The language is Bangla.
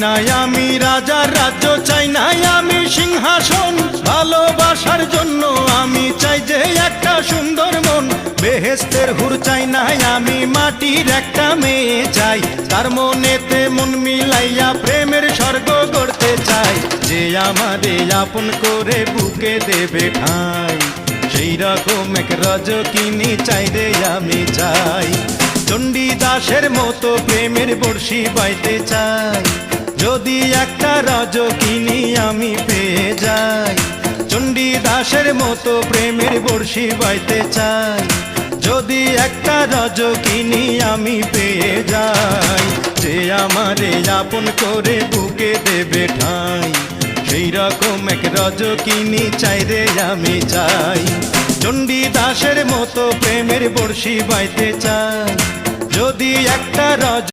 নাই আমি রাজার রাজ্য, চাই নাই আমি সিংহাসন। ভালোবাসার জন্য আমি চাই যে একটা সুন্দর মন। বেহেশতের হুর চাই নাই আমি, মাটির একটা মেয়ে চাই। তার মনেতে মন মিলাইয়া প্রেমের স্বর্গ গড়তে চাই। যে আমারে আপন করে বুকে দেবে ঠাঁই, সেই রকম এক রজকিনী চাই রে আমি চাই। চণ্ডীদাসের মতো প্রেমের বর্ষি বাইতে চাই, যদি একটা রজকিনী আমি পেয়ে যাই। চণ্ডীদাসের মতো প্রেমের বর্ষি বাইতে চাই, যদি একটা রজকিনী আমি পেয়ে যাই। যে আমারে আপন করে বুকে দেবে ঠাঁই, সেই রকম এক রজকিনী চাই রে আমি চাই। চণ্ডীদাসের মতো প্রেমের বর্ষি বাইতে চাই, যদি একটা